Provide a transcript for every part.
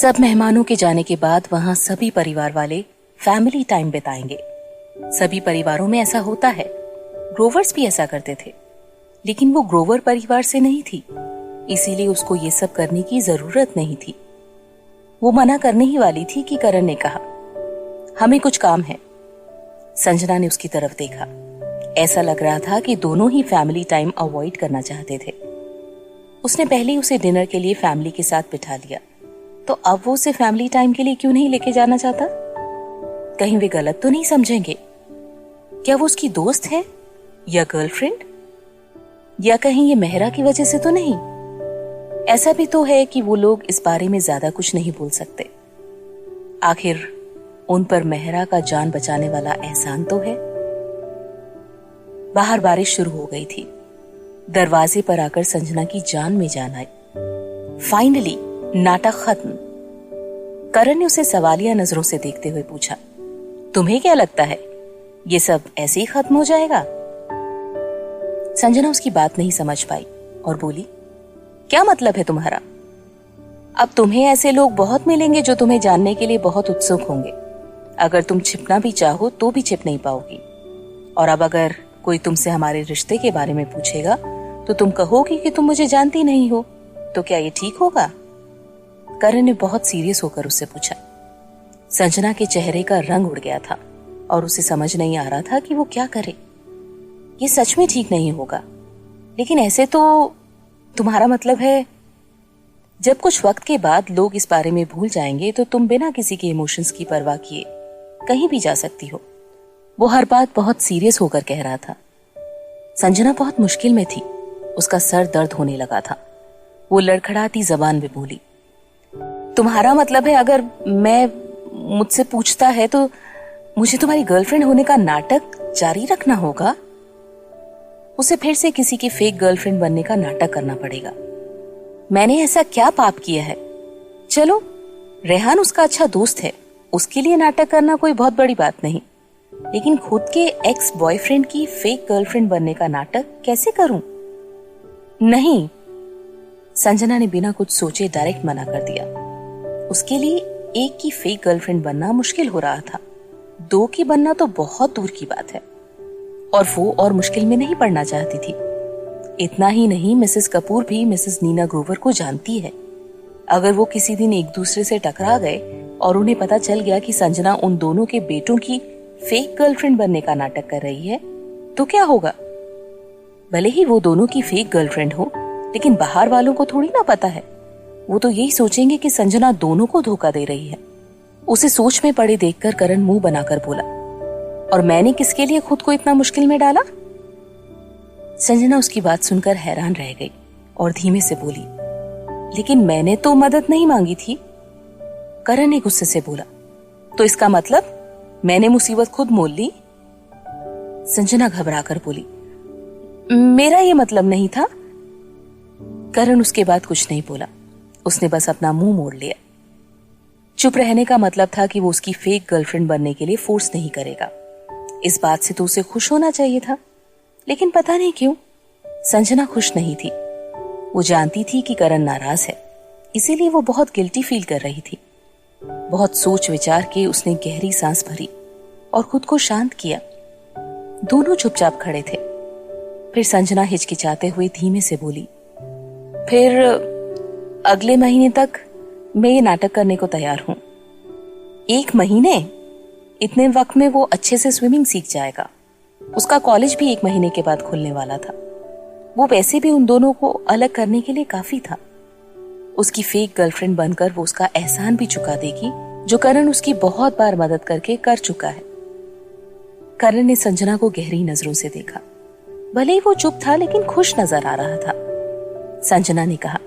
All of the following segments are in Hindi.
सब मेहमानों के जाने के बाद वहां सभी परिवार वाले फैमिली टाइम बिताएंगे। सभी परिवारों में ऐसा होता है, ग्रोवर्स भी ऐसा करते थे, लेकिन वो ग्रोवर परिवार से नहीं थी, इसीलिए उसको ये सब करने की जरूरत नहीं थी। वो मना करने ही वाली थी कि करण ने कहा, हमें कुछ काम है। संजना ने उसकी तरफ देखा। ऐसा लग रहा था कि दोनों ही फैमिली टाइम अवॉइड करना चाहते थे। उसने पहले ही उसे डिनर के लिए फैमिली के साथ बिठा लिया, तो अब वो उसे फैमिली टाइम के लिए क्यों नहीं लेके जाना चाहता? कहीं वे गलत तो नहीं समझेंगे? क्या वो उसकी दोस्त है या गर्लफ्रेंड? या कहीं ये मेहरा की वजह से तो नहीं? ऐसा भी तो है कि वो लोग इस बारे में ज्यादा कुछ नहीं बोल सकते। आखिर उन पर मेहरा का जान बचाने वाला एहसान तो है। बाहर बारिश शुरू हो गई थी। दरवाजे पर आकर संजना की जान में जान आई। फाइनली नाटक खत्म। करण ने उसे सवालिया नजरों से देखते हुए पूछा, तुम्हें क्या लगता है ये सब ऐसे ही खत्म हो जाएगा? संजना उसकी बात नहीं समझ पाई और बोली, क्या मतलब है तुम्हारा? अब तुम्हें ऐसे लोग बहुत मिलेंगे जो तुम्हें जानने के लिए बहुत उत्सुक होंगे। अगर तुम छिपना भी चाहो तो भी छिप नहीं पाओगी। और अब अगर कोई तुमसे हमारे रिश्ते के बारे में पूछेगा तो तुम कहोगी कि तुम मुझे जानती नहीं हो। तो क्या ये ठीक होगा? करण ने बहुत सीरियस होकर उससे पूछा। संजना के चेहरे का रंग उड़ गया था और उसे समझ नहीं आ रहा था कि वो क्या करे। ये सच में ठीक नहीं होगा, लेकिन ऐसे तो तुम्हारा मतलब है जब कुछ वक्त के बाद लोग इस बारे में भूल जाएंगे तो तुम बिना किसी के इमोशंस की परवाह किए कहीं भी जा सकती हो। वो हर बात बहुत सीरियस होकर कह रहा था। संजना बहुत मुश्किल में थी। उसका सर दर्द होने लगा था। वो लड़खड़ाती जबान में बोली, तुम्हारा मतलब है अगर मैं मुझसे पूछता है तो मुझे तुम्हारी गर्लफ्रेंड होने का नाटक जारी रखना होगा? उसे फिर से किसी की फेक गर्लफ्रेंड बनने का नाटक करना पड़ेगा। मैंने ऐसा क्या पाप किया है? चलो, रेहान उसका अच्छा दोस्त है, उसके लिए नाटक करना कोई बहुत बड़ी बात नहीं, लेकिन खुद के एक्स बॉयफ्रेंड की फेक गर्लफ्रेंड बनने का नाटक कैसे करूं? नहीं, संजना ने बिना कुछ सोचे डायरेक्ट मना कर दिया। उसके लिए एक की फेक गर्लफ्रेंड बनना मुश्किल हो रहा था, दो की बनना तो बहुत दूर की बात है। और वो और मुश्किल में नहीं पड़ना चाहती थी। इतना ही नहीं, मिसेस कपूर भी मिसेस नीना ग्रोवर को जानती है। अगर वो किसी दिन एक दूसरे से टकरा गए और उन्हें पता चल गया कि संजना उन दोनों के बेटों की फेक गर्लफ्रेंड बनने का नाटक कर रही है, तो क्या होगा? भले ही वो दोनों की फेक गर्लफ्रेंड हो, लेकिन बाहर वालों को थोड़ी ना पता है। वो तो यही सोचेंगे कि संजना दोनों को धोखा दे रही है। उसे सोच में पड़े देखकर करण मुंह बनाकर बोला, और मैंने किसके लिए खुद को इतना मुश्किल में डाला? संजना उसकी बात सुनकर हैरान रह गई और धीमे से बोली, लेकिन मैंने तो मदद नहीं मांगी थी। करण ने गुस्से से बोला, तो इसका मतलब मैंने मुसीबत खुद मोल ली? संजना घबराकर बोली, मेरा ये मतलब नहीं था। करण उसके बाद कुछ नहीं बोला। उसने बस अपना मुंह मोड़ लिया। चुप रहने का मतलब था कि वो उसकी फेक गर्लफ्रेंड बनने के लिए फोर्स नहीं करेगा। इस बात से तो उसे खुश होना चाहिए था, लेकिन पता नहीं क्यों संजना खुश नहीं थी। वो जानती थी कि करण नाराज है, इसीलिए वो बहुत गिल्टी फील कर रही थी। बहुत सोच विचार के उसने गहरी सांस भरी और खुद को शांत किया। दोनों चुपचाप खड़े थे। फिर संजना हिचकिचाते हुए धीमे से बोली, फिर अगले महीने तक मैं ये नाटक करने को तैयार हूं। 1 महीने? इतने वक्त में वो अच्छे से स्विमिंग सीख जाएगा। उसका कॉलेज भी 1 महीने के बाद खुलने वाला था। वो वैसे भी उन दोनों को अलग करने के लिए काफी था। उसकी फेक गर्लफ्रेंड बनकर वो उसका एहसान भी चुका देगी, जो करण उसकी बहुत बार मदद करके कर चुका है। करण ने संजना को गहरी नजरों से देखा। भले ही वो चुप था, लेकिन खुश नजर आ रहा था। संजना ने कहा,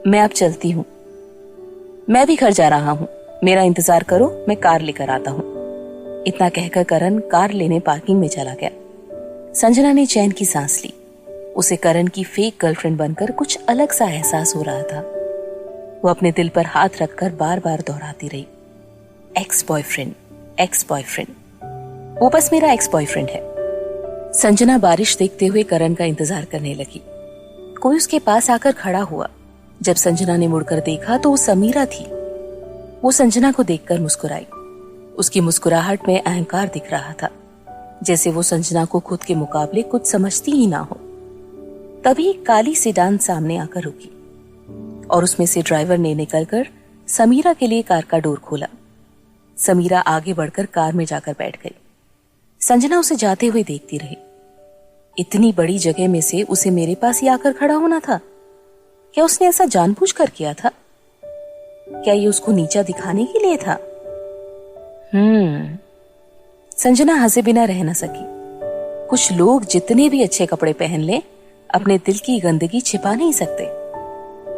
मैं अब चलती हूं। मैं भी घर जा रहा हूं, मेरा इंतजार करो, मैं कार लेकर आता हूं। इतना कहकर करण कार लेने पार्किंग में चला गया। संजना ने चैन की सांस ली। उसे करण की फेक गर्लफ्रेंड बनकर कुछ अलग सा एहसास हो रहा था। वो अपने दिल पर हाथ रखकर बार बार दोहराती रही, एक्स बॉयफ्रेंड, एक्स बॉयफ्रेंड, वो बस मेरा एक्स बॉयफ्रेंड है। संजना बारिश देखते हुए करण का इंतजार करने लगी। कोई उसके पास आकर खड़ा हुआ। जब संजना ने मुड़कर देखा तो वो समीरा थी। वो संजना को देखकर मुस्कुराई। उसकी मुस्कुराहट में अहंकार दिख रहा था, जैसे वो संजना को खुद के मुकाबले कुछ समझती ही ना हो। तभी काली सेडान सामने आकर रुकी और उसमें से ड्राइवर ने निकलकर समीरा के लिए कार का डोर खोला। समीरा आगे बढ़कर कार में जाकर बैठ गई। संजना उसे जाते हुए देखती रही। इतनी बड़ी जगह में से उसे मेरे पास ही आकर खड़ा होना था? क्या उसने ऐसा जानबूझकर किया था? क्या ये उसको नीचा दिखाने के लिए था? संजना हंसे बिना रह न सकी। कुछ लोग जितने भी अच्छे कपड़े पहन लें, अपने दिल की गंदगी छिपा नहीं सकते।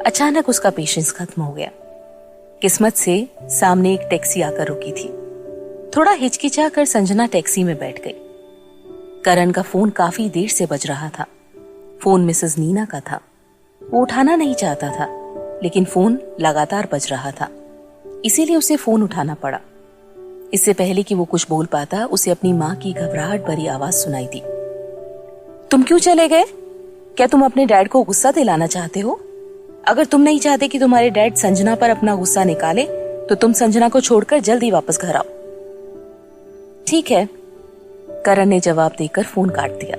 अचानक उसका पेशेंस खत्म हो गया। किस्मत से सामने एक टैक्सी आकर रुकी थी। थोड़ा हिचकिचा कर संजना टैक्सी में बैठ गई। करण का फोन काफी देर से बज रहा था। फोन मिसेस नीना का था। वो उठाना नहीं चाहता था, लेकिन फोन लगातार बज रहा था, इसीलिए उसे फोन उठाना पड़ा। इससे पहले कि वो कुछ बोल पाता, उसे अपनी माँ की घबराहट भरी आवाज सुनाई दी। तुम क्यों चले गए? क्या तुम अपने डैड को गुस्सा दिलाना चाहते हो? अगर तुम नहीं चाहते कि तुम्हारे डैड संजना पर अपना गुस्सा निकाले, तो तुम संजना को छोड़कर जल्दी वापस घर आओ। ठीक है, करण ने जवाब देकर फोन काट दिया।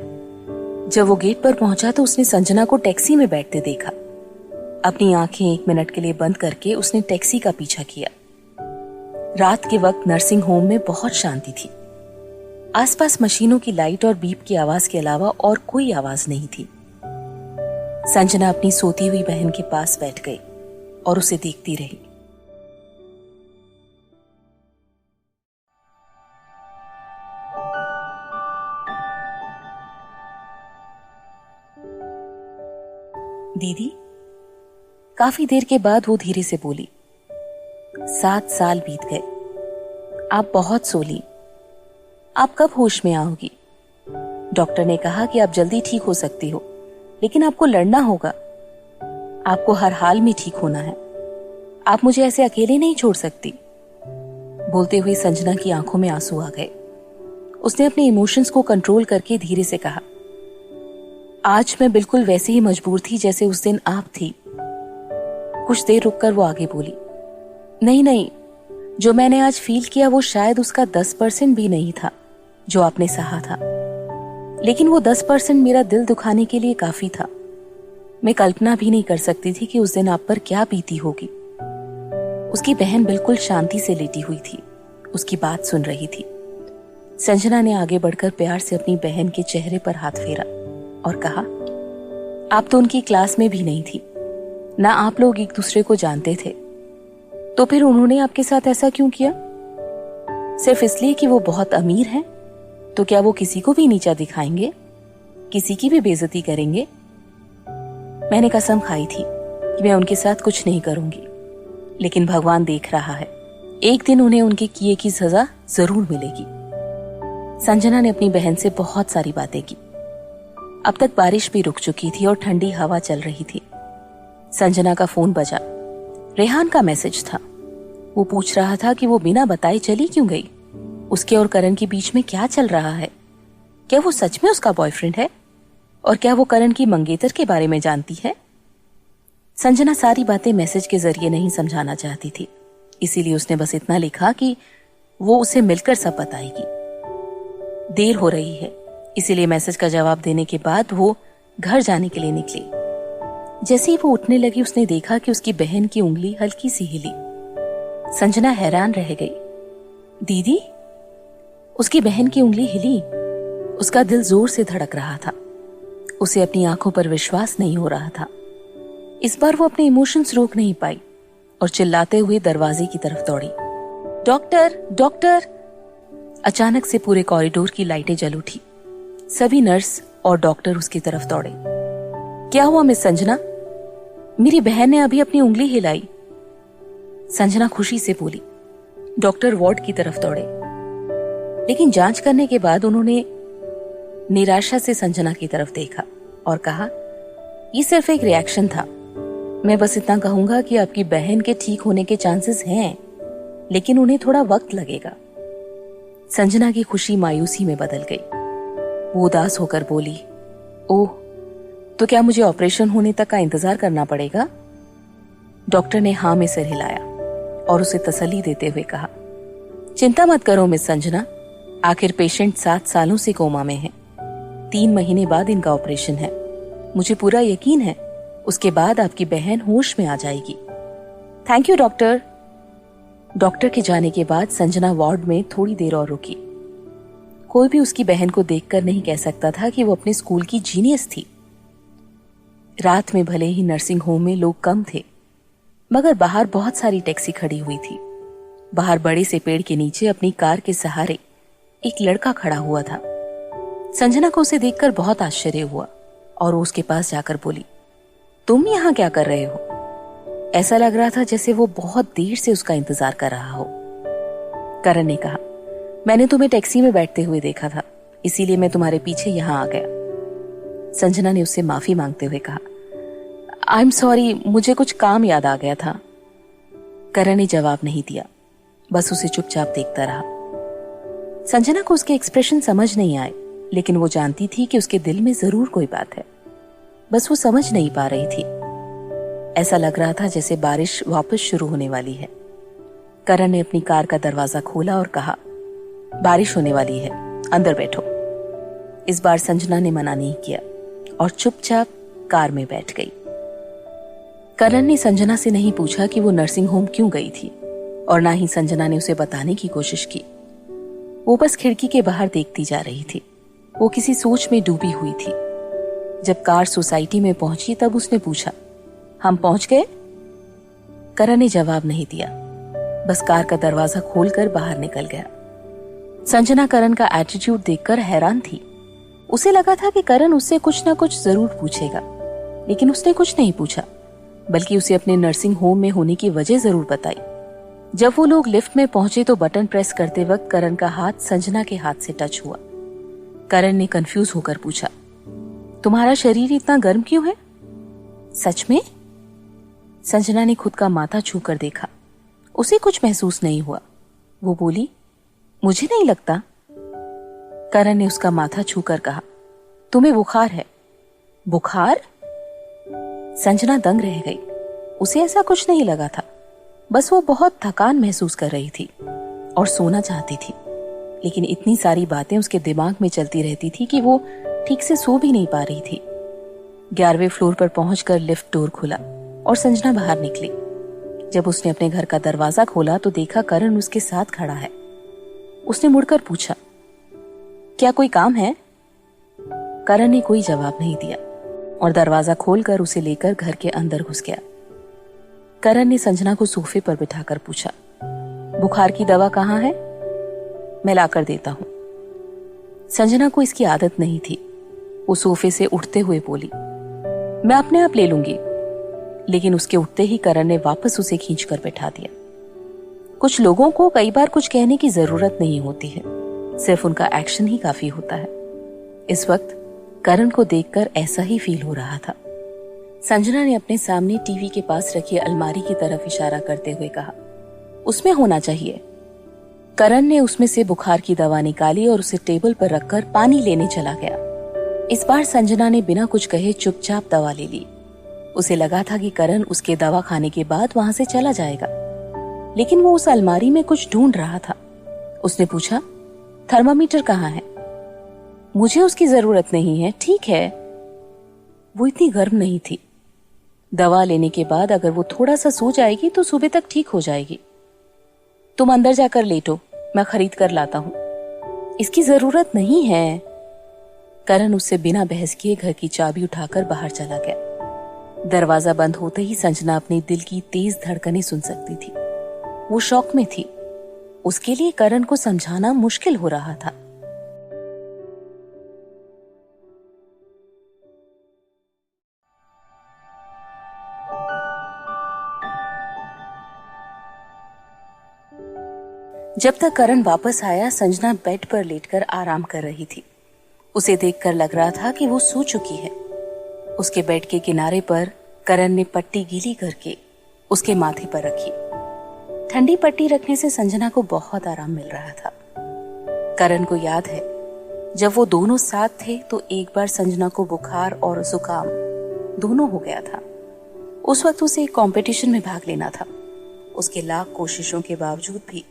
जब वो गेट पर पहुंचा तो उसने संजना को टैक्सी में बैठते देखा। अपनी आंखें 1 मिनट के लिए बंद करके उसने टैक्सी का पीछा किया। रात के वक्त नर्सिंग होम में बहुत शांति थी। आसपास मशीनों की लाइट और बीप की आवाज के अलावा और कोई आवाज नहीं थी। संजना अपनी सोती हुई बहन के पास बैठ गई और उसे देखती रही। दीदी, काफी देर के बाद वो धीरे से बोली, 7 साल बीत गए। आप बहुत सो ली। आप कब होश में आओगी? डॉक्टर ने कहा कि आप जल्दी ठीक हो सकती हो, लेकिन आपको लड़ना होगा। आपको हर हाल में ठीक होना है। आप मुझे ऐसे अकेले नहीं छोड़ सकती। बोलते हुए संजना की आंखों में आंसू आ गए। उसने अपने इमोशंस को कंट्रोल करके धीरे से कहा, आज मैं बिल्कुल वैसे ही मजबूर थी जैसे उस दिन आप थी। कुछ देर रुककर वो आगे बोली, नहीं, जो मैंने आज फील किया वो शायद उसका 10% भी नहीं था जो आपने सहा था, लेकिन वो 10% मेरा दिल दुखाने के लिए काफी था। मैं कल्पना भी नहीं कर सकती थी कि उस दिन आप पर क्या बीती होगी। उसकी बहन बिल्कुल शांति से लेटी हुई थी, उसकी बात सुन रही थी। संजना ने आगे बढ़कर प्यार से अपनी बहन के चेहरे पर हाथ फेरा और कहा, आप तो उनकी क्लास में भी नहीं थी, ना आप लोग एक दूसरे को जानते थे, तो फिर उन्होंने आपके साथ ऐसा क्यों किया? सिर्फ इसलिए कि वो बहुत अमीर हैं? तो क्या वो किसी को भी नीचा दिखाएंगे? किसी की भी बेइज्जती करेंगे? मैंने कसम खाई थी कि मैं उनके साथ कुछ नहीं करूंगी, लेकिन भगवान देख रहा है, एक दिन उन्हें उनके किए की सजा जरूर मिलेगी। संजना ने अपनी बहन से बहुत सारी बातें की। अब तक बारिश भी रुक चुकी थी और ठंडी हवा चल रही थी। संजना का फोन बजा। रेहान का मैसेज था। वो पूछ रहा था कि वो बिना बताए चली क्यों गई। उसके और करण के बीच में क्या चल रहा है? क्या वो सच में उसका बॉयफ्रेंड है? और क्या वो करण की मंगेतर के बारे में जानती है? संजना सारी बातें मैसेज के जरिए नहीं समझाना चाहती थी, इसीलिए उसने बस इतना लिखा कि वो उसे मिलकर सब बताएगी। देर हो रही है, इसीलिए मैसेज का जवाब देने के बाद वो घर जाने के लिए निकली। जैसे ही वो उठने लगी, उसने देखा कि उसकी बहन की उंगली हल्की सी हिली। संजना हैरान रह गई। दीदी? उसकी बहन की उंगली हिली। उसका दिल जोर से धड़क रहा था। उसे अपनी आंखों पर विश्वास नहीं हो रहा था। इस बार वो अपने इमोशंस रोक नहीं पाई और चिल्लाते हुए दरवाजे की तरफ दौड़ी। Doctor, doctor! अचानक से पूरे कॉरिडोर की लाइटें जल उठी। सभी नर्स और डॉक्टर उसकी तरफ दौड़े। क्या हुआ मिस संजना? मेरी बहन ने अभी अपनी उंगली हिलाई। संजना खुशी से बोली। डॉक्टर वार्ड की तरफ दौड़े, लेकिन जांच करने के बाद उन्होंने निराशा से संजना की तरफ देखा और कहा, ये सिर्फ एक रिएक्शन था। मैं बस इतना कहूंगा कि आपकी बहन के ठीक होने के चांसेस हैं, लेकिन उन्हें थोड़ा वक्त लगेगा। संजना की खुशी मायूसी में बदल गई। वो उदास होकर बोली, ओह, तो क्या मुझे ऑपरेशन होने तक का इंतजार करना पड़ेगा? डॉक्टर ने हाँ में सिर हिलाया और उसे तसल्ली देते हुए कहा, चिंता मत करो मिस संजना, आखिर पेशेंट 7 सालों से कोमा में है। 3 महीने बाद इनका ऑपरेशन है। मुझे पूरा यकीन है उसके बाद आपकी बहन होश में आ जाएगी। Thank you doctor. डॉक्टर के जाने के बाद संजना वार्ड में थोड़ी देर और रुकी। कोई भी उसकी बहन को देखकर नहीं कह सकता था कि वो अपने स्कूल की जीनियस थी। रात में भले ही नर्सिंग होम में लोग कम थे, मगर बाहर बहुत सारी टैक्सी खड़ी हुई थी। बाहर बड़े से पेड़ के नीचे अपनी कार के सहारे एक लड़का खड़ा हुआ था। संजना को उसे देखकर बहुत आश्चर्य हुआ और वो उसके पास जाकर बोली, तुम यहाँ क्या कर रहे हो? ऐसा लग रहा था जैसे वो बहुत देर से उसका इंतजार कर रहा हो। करण ने कहा, मैंने तुम्हें टैक्सी में बैठते हुए देखा था, इसीलिए मैं तुम्हारे पीछे यहाँ आ गया। संजना ने उससे माफी मांगते हुए कहा, आई एम सॉरी, मुझे कुछ काम याद आ गया था। करण ने जवाब नहीं दिया, बस उसे चुपचाप देखता रहा। संजना को उसके एक्सप्रेशन समझ नहीं आए, लेकिन वो जानती थी कि उसके दिल में जरूर कोई बात है, बस वो समझ नहीं पा रही थी। ऐसा लग रहा था जैसे बारिश वापस शुरू होने वाली है। करण ने अपनी कार का दरवाजा खोला और कहा, बारिश होने वाली है, अंदर बैठो। इस बार संजना ने मना नहीं किया और चुपचाप कार में बैठ गई। करण ने संजना से नहीं पूछा कि वो नर्सिंग होम क्यों गई थी, और ना ही संजना ने उसे बताने की कोशिश की। वो बस खिड़की के बाहर देखती जा रही थी। वो किसी सोच में डूबी हुई थी। जब कार सोसाइटी में पहुंची तब उसने पूछा, हम पहुंच गए? करण ने जवाब नहीं दिया, बस कार का दरवाजा खोलकर बाहर निकल गया। संजना करण का एटीट्यूड देखकर हैरान थी। उसे लगा था कि करण उससे कुछ ना कुछ जरूर पूछेगा, लेकिन उसने कुछ नहीं पूछा, बल्कि उसे अपने नर्सिंग होम में होने की वजह जरूर बताई। जब वो लोग लिफ्ट में पहुंचे तो बटन प्रेस करते वक्त करण का हाथ संजना के हाथ से टच हुआ। करण ने कंफ्यूज होकर पूछा, तुम्हारा शरीर इतना गर्म क्यों है? सच में? संजना ने खुद का माथा छूकर देखा। उसे कुछ महसूस नहीं हुआ। वो बोली, मुझे नहीं लगता। करण ने उसका माथा छूकर कहा, तुम्हें बुखार है। बुखार? संजना दंग रह गई। उसे ऐसा कुछ नहीं लगा था, बस वो बहुत थकान महसूस कर रही थी और सोना चाहती थी, लेकिन इतनी सारी बातें उसके दिमाग में चलती रहती थी कि वो ठीक से सो भी नहीं पा रही थी। 11वें फ्लोर पर पहुंचकर लिफ्ट डोर खुला और संजना बाहर निकली। जब उसने अपने घर का दरवाजा खोला तो देखा करण उसके साथ खड़ा है। उसने मुड़कर पूछा, क्या कोई काम है? करण ने कोई जवाब नहीं दिया और दरवाजा खोलकर उसे लेकर घर के अंदर घुस गया। करण ने संजना को सोफे पर बिठाकर पूछा, बुखार की दवा कहाँ है? मैं लाकर देता हूं। संजना को इसकी आदत नहीं थी। वो सोफे से उठते हुए बोली, मैं अपने आप ले लूंगी। लेकिन उसके उठते ही करण ने वापस उसे खींचकर बैठा दिया। कुछ लोगों को कई बार कुछ कहने की जरूरत नहीं होती है, सिर्फ उनका एक्शन ही काफी होता है। इस वक्त करण को देखकर ऐसा ही फील हो रहा था। संजना ने अपने सामने टीवी के पास रखी अलमारी की तरफ इशारा करते हुए कहा, उसमें होना चाहिए। करण ने उसमें से बुखार की दवा निकाली और उसे टेबल पर रखकर पानी लेने चला गया। इस बार संजना ने बिना कुछ कहे चुपचाप दवा ले ली। उसे लगा था कि करण उसके दवा खाने के बाद वहां से चला जाएगा, लेकिन वो उस अलमारी में कुछ ढूंढ रहा था। उसने पूछा, थर्मामीटर कहाँ है? मुझे उसकी जरूरत नहीं है, ठीक है। वो इतनी गर्म नहीं थी। दवा लेने के बाद अगर वो थोड़ा सा सो जाएगी तो सुबह तक ठीक हो जाएगी। तुम अंदर जाकर लेटो, मैं खरीद कर लाता हूं। इसकी जरूरत नहीं है। करण उससे बिना बहस किए घर की चाबी उठाकर बाहर चला गया। दरवाजा बंद होते ही संजना अपने दिल की तेज धड़कनें सुन सकती थी। वो शौक में थी। उसके लिए करण को समझाना मुश्किल हो रहा था। जब तक करण वापस आया, संजना बेड पर लेटकर आराम कर रही थी। उसे देखकर लग रहा था कि वो सो चुकी है। उसके बेड के किनारे पर करण ने पट्टी गीली करके उसके माथे पर रखी। ठंडी पट्टी रखने से संजना को बहुत आराम मिल रहा था। करण को याद है, जब वो दोनों साथ थे तो एक बार संजना को बुखार और जुकाम दोनों हो गया था। उस वक्त उसे एक कंपटीशन में भाग लेना था। उसके लाख कोशिशों के बावजूद भी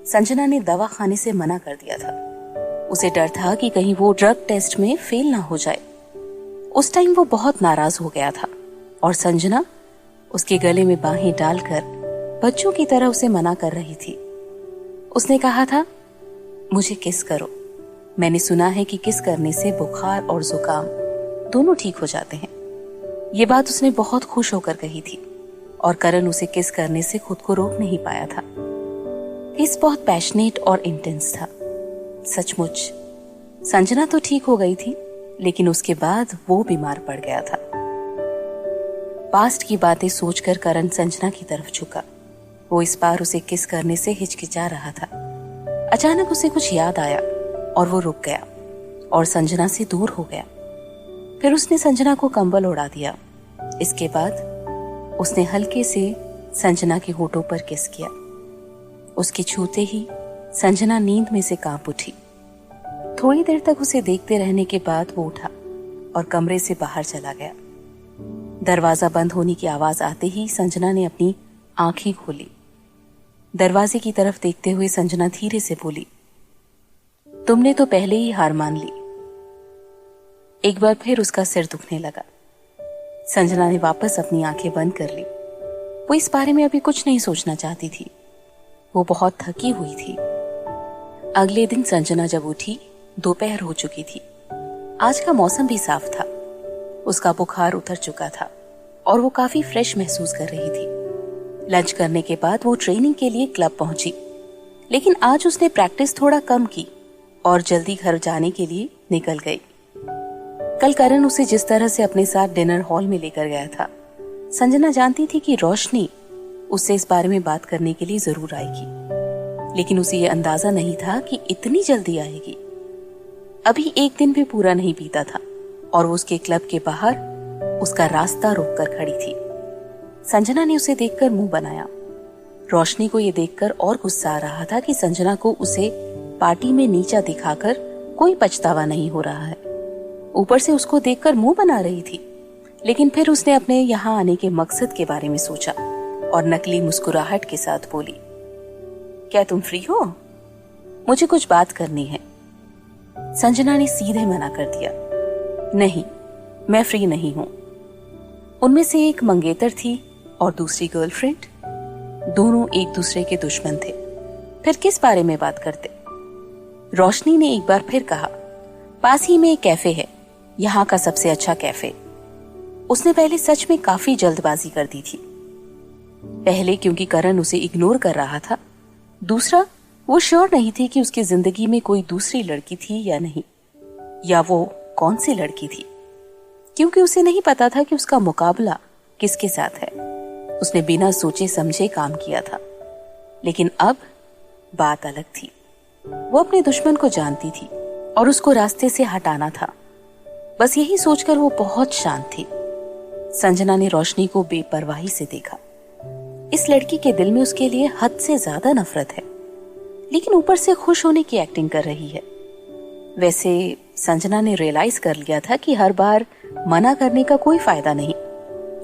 संजना ने दवा खाने से मना कर दिया था। उसे डर था कि कहीं वो ड्रग टेस्ट में फेल ना हो जाए। उस टाइम वो बहुत नाराज हो गया था और संजना उसके गले में बाहें डालकर बच्चों की तरह उसे मना कर रही थी। उसने कहा था, मुझे किस करो। मैंने सुना है कि किस करने से बुखार और जुकाम दोनों ठीक हो जाते हैं। ये बात उसने बहुत खुश होकर कही थी और करण उसे किस करने से खुद को रोक नहीं पाया था। किस बहुत पैशनेट और इंटेंस था। सचमुच संजना तो ठीक हो गई थी, लेकिन उसके बाद वो बीमार पड़ गया था। पास्ट की बातें सोचकर करण संजना की तरफ झुका। वो इस बार उसे किस करने से हिचकिचा रहा था। अचानक उसे कुछ याद आया और वो रुक गया और संजना से दूर हो गया। फिर उसने संजना को कंबल उड़ा दिया। इसके बाद उसने हल्के से संजना के होठों पर किस किया। उसके छूते ही संजना नींद में से कांप उठी। थोड़ी देर तक उसे देखते रहने के बाद वो उठा और कमरे से बाहर चला गया। दरवाजा बंद होने की आवाज आते ही संजना ने अपनी आंखें खोली। दरवाजे की तरफ देखते हुए संजना धीरे से बोली, तुमने तो पहले ही हार मान ली। एक बार फिर उसका सिर दुखने लगा। संजना ने वापस अपनी आंखें बंद कर ली। वो इस बारे में अभी कुछ नहीं सोचना चाहती थी। वो बहुत थकी हुई थी। अगले दिन संजना जब उठी, दोपहर हो चुकी थी। आज का मौसम भी साफ था। उसका बुखार उतर चुका था और वो काफी फ्रेश महसूस कर रही थी। लंच करने के बाद वो ट्रेनिंग के लिए क्लब पहुंची, लेकिन आज उसने प्रैक्टिस थोड़ा कम की और जल्दी घर जाने के लिए निकल गई। कल करण उसे जिस तरह से अपने साथ डिनर हॉल में लेकर गया था, संजना जानती थी कि रोशनी उससे इस बारे में बात करने के लिए जरूर आएगी, लेकिन उसे ये अंदाजा नहीं था कि इतनी जल्दी आएगी। अभी एक दिन भी पूरा नहीं बीता था और वो उसके क्लब के बाहर उसका रास्ता रोककर खड़ी थी। संजना ने उसे देखकर मुंह बनाया। रोशनी को ये देखकर और गुस्सा आ रहा था कि संजना को उसे पार्टी में नीचा दिखाकर कोई पछतावा नहीं हो रहा है। ऊपर से उसको देखकर मुंह बना रही थी। लेकिन फिर उसने अपने यहाँ आने के मकसद के बारे में सोचा और नकली मुस्कुराहट के साथ बोली, क्या तुम फ्री हो? मुझे कुछ बात करनी है। संजना ने सीधे मना कर दिया, नहीं, मैं फ्री नहीं हूं। उनमें से एक मंगेतर थी और दूसरी गर्लफ्रेंड। दोनों एक दूसरे के दुश्मन थे। फिर किस बारे में बात करते? रोशनी ने एक बार फिर कहा, पास ही में एक कैफे है, यहाँ का सबसे अच्छा कैफे। उसने पहले सच में काफी जल्दबाजी कर दी थी। पहले क्योंकि करण उसे इग्नोर कर रहा था, दूसरा वो श्योर नहीं थी कि उसकी जिंदगी में कोई दूसरी लड़की थी या नहीं, या वो कौन सी लड़की थी, क्योंकि उसे नहीं पता था कि उसका मुकाबला किसके साथ है। उसने बिना सोचे समझे काम किया था। लेकिन अब बात अलग थी। वो अपने दुश्मन को जानती थी और उसको रास्ते से हटाना था। बस यही सोचकर वो बहुत शांत थी। संजना ने रोशनी को बेपरवाही से देखा। इस लड़की के दिल में उसके लिए हद से ज्यादा नफरत है, लेकिन ऊपर से खुश होने की एक्टिंग कर रही है। वैसे संजना ने रियलाइज कर लिया था कि हर बार मना करने का कोई फायदा नहीं।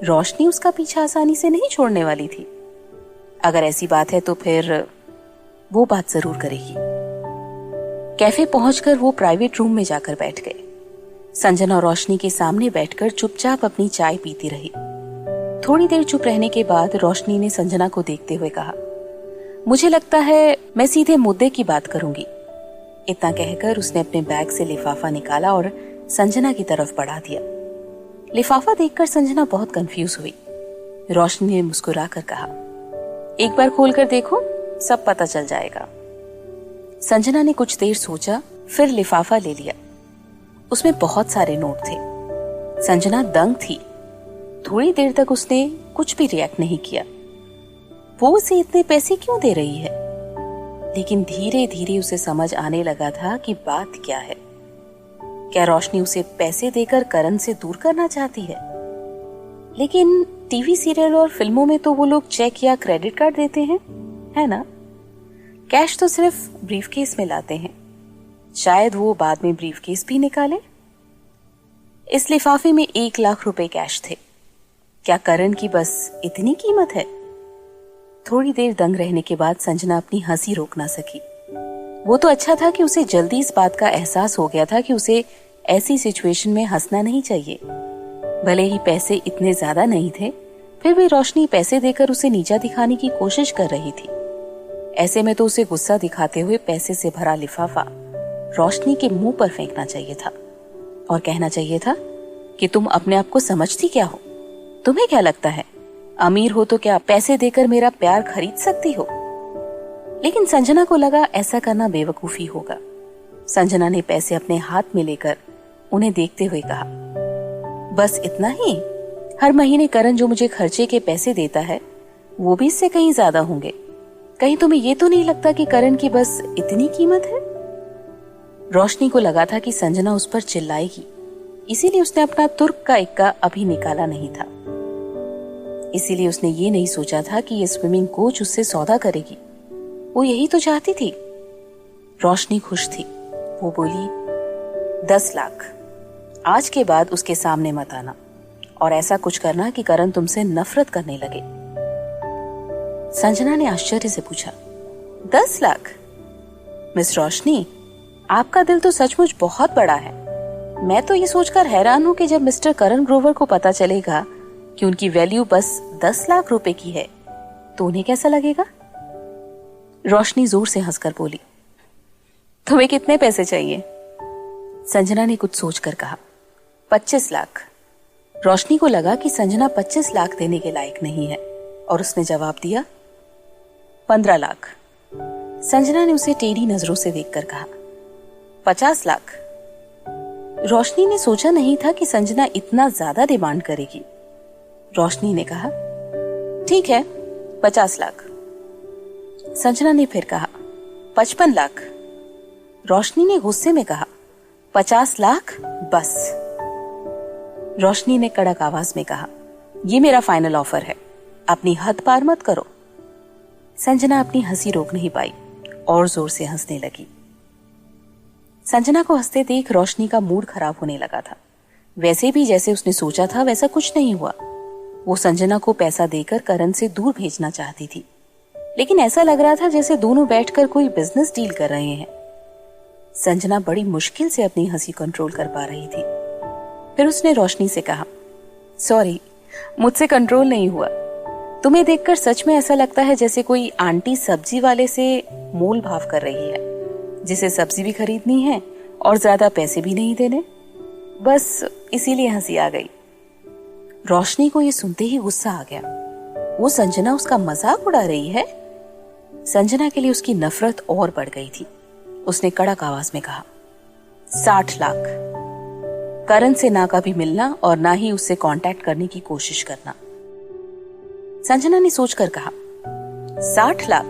रोशनी उसका पीछा आसानी से नहीं छोड़ने वाली थी। अगर ऐसी बात है तो फिर वो बात जरूर करेगी। कैफे पहुंचकर वो प्राइवेट रूम में जाकर बैठ गए। संजना और रोशनी के सामने बैठकर चुपचाप अपनी चाय पीती रही। थोड़ी देर चुप रहने के बाद रोशनी ने संजना को देखते हुए कहा, मुझे लगता है मैं सीधे मुद्दे की बात करूंगी। इतना कहकर उसने अपने बैग से लिफाफा निकाला और संजना की तरफ बढ़ा दिया। लिफाफा देखकर संजना बहुत कंफ्यूज हुई। रोशनी ने मुस्कुराकर कहा, एक बार खोलकर देखो, सब पता चल जाएगा। संजना ने कुछ देर सोचा, फिर लिफाफा ले लिया। उसमें बहुत सारे नोट थे। संजना दंग थी। थोड़ी देर तक उसने कुछ भी रिएक्ट नहीं किया। वो उसे इतने पैसे क्यों दे रही है? लेकिन धीरे धीरे उसे समझ आने लगा था कि बात क्या है। क्या रोशनी उसे पैसे देकर करण से दूर करना चाहती है? लेकिन टीवी सीरियल और फिल्मों में तो वो लोग चेक या क्रेडिट कार्ड देते हैं, है ना? कैश तो सिर्फ ब्रीफकेस में लाते हैं। शायद वो बाद में ब्रीफकेस भी निकाले। इस लिफाफे में 1 लाख रुपए कैश थे। क्या करण की बस इतनी कीमत है? थोड़ी देर दंग रहने के बाद संजना अपनी हंसी रोक ना सकी। वो तो अच्छा था कि उसे जल्दी इस बात का एहसास हो गया था कि उसे ऐसी सिचुएशन में हंसना नहीं चाहिए। भले ही पैसे इतने ज्यादा नहीं थे, फिर भी रोशनी पैसे देकर उसे नीचा दिखाने की कोशिश कर रही थी। ऐसे में तो उसे गुस्सा दिखाते हुए पैसे से भरा लिफाफा रोशनी के मुंह पर फेंकना चाहिए था और कहना चाहिए था कि तुम अपने आप को समझती क्या हो? तुम्हें क्या लगता है अमीर हो तो क्या पैसे देकर मेरा प्यार खरीद सकती हो? लेकिन संजना को लगा ऐसा करना बेवकूफी होगा। संजना ने पैसे अपने हाथ में लेकर उन्हें देखते हुए कहा, बस इतना ही? हर महीने करण जो मुझे खर्चे के पैसे देता है वो भी इससे कहीं ज्यादा होंगे। कहीं तुम्हें ये तो नहीं लगता कि करण की बस इतनी कीमत है? रोशनी को लगा था कि संजना उस पर चिल्लाएगी, इसीलिए उसने अपना तुर्क का इक्का अभी निकाला नहीं था। इसीलिए उसने ये नहीं सोचा था कि ये स्विमिंग कोच उससे सौदा करेगी। वो यही तो चाहती थी। रोशनी खुश थी। वो बोली, 10 लाख। आज के बाद उसके सामने मत आना और ऐसा कुछ करना कि करण तुमसे नफरत करने लगे। संजना ने आश्चर्य से पूछा, 10 लाख? मिस रोशनी, आपका दिल तो सचमुच बहुत बड़ा है। मैं तो ये सोचकर हैरान हूं कि जब मिस्टर करण ग्रोवर को पता चलेगा कि उनकी वैल्यू बस 10 लाख रुपए की है तो उन्हें कैसा लगेगा? रोशनी जोर से हंसकर बोली, तुम्हें कितने पैसे चाहिए? संजना ने कुछ सोचकर कहा, 25 लाख। रोशनी को लगा कि संजना 25 लाख देने के लायक नहीं है और उसने जवाब दिया, 15 लाख। संजना ने उसे टेढ़ी नजरों से देखकर कहा, 50 लाख। रोशनी ने सोचा नहीं था कि संजना इतना ज्यादा डिमांड करेगी। रोशनी ने कहा, ठीक है, 50 लाख। संजना ने फिर कहा, 55 लाख। रोशनी ने गुस्से में कहा, 50 लाख बस। रोशनी ने कड़क आवाज में कहा, ये मेरा फाइनल ऑफर है, अपनी हद पार मत करो। संजना अपनी हंसी रोक नहीं पाई और जोर से हंसने लगी। संजना को हंसते देख रोशनी का मूड खराब होने लगा था। वैसे भी जैसे उसने सोचा था वैसा कुछ नहीं हुआ। वो संजना को पैसा देकर करण से दूर भेजना चाहती थी, लेकिन ऐसा लग रहा था जैसे दोनों बैठकर कोई बिजनेस डील कर रहे हैं। संजना बड़ी मुश्किल से अपनी हंसी कंट्रोल कर पा रही थी। फिर उसने रोशनी से कहा, सॉरी, मुझसे कंट्रोल नहीं हुआ। तुम्हें देखकर सच में ऐसा लगता है जैसे कोई आंटी सब्जी वाले से मोल भाव कर रही है, जिसे सब्जी भी खरीदनी है और ज्यादा पैसे भी नहीं देने। बस इसीलिए हंसी आ गई। रोशनी को ये सुनते ही गुस्सा आ गया। वो संजना उसका मजाक उड़ा रही है। संजना के लिए उसकी नफरत और बढ़ गई थी। उसने कड़क आवाज में कहा, 60 लाख। करण से ना कभी मिलना और ना ही उससे कांटेक्ट करने की कोशिश करना। संजना ने सोचकर कहा, 60 लाख?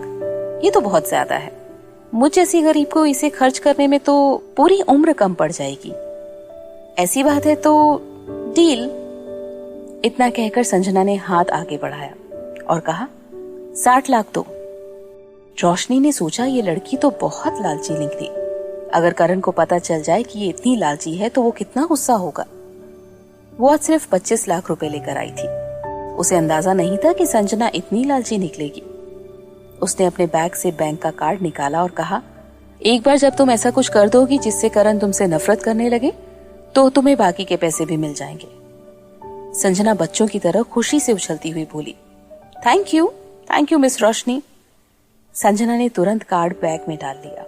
ये तो बहुत ज्यादा है। मुझ जैसी गरीब को इसे खर्च करने में तो पूरी उम्र कम पड़ जाएगी। ऐसी बात है तो डील। इतना कहकर संजना ने हाथ आगे बढ़ाया और कहा, 60 लाख दो। रोशनी ने सोचा ये लड़की तो बहुत लालची निकली। अगर करण को पता चल जाए कि ये इतनी लालची है तो वो कितना गुस्सा होगा। वो आज सिर्फ 25 लाख रुपए लेकर आई थी। उसे अंदाजा नहीं था कि संजना इतनी लालची निकलेगी। उसने अपने बैग से बैंक का कार्ड निकाला और कहा, एक बार जब तुम ऐसा कुछ कर दोगी जिससे करण तुमसे नफरत करने लगे तो तुम्हें बाकी के पैसे भी मिल जाएंगे। संजना बच्चों की तरह खुशी से उछलती हुई बोली, थैंक यू मिस रोशनी। संजना ने तुरंत कार्ड बैग में डाल लिया।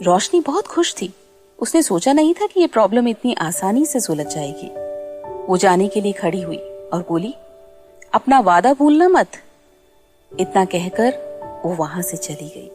रोशनी बहुत खुश थी। उसने सोचा नहीं था कि ये प्रॉब्लम इतनी आसानी से सुलझ जाएगी। वो जाने के लिए खड़ी हुई और बोली, अपना वादा भूलना मत। इतना कहकर वो वहां से चली गई।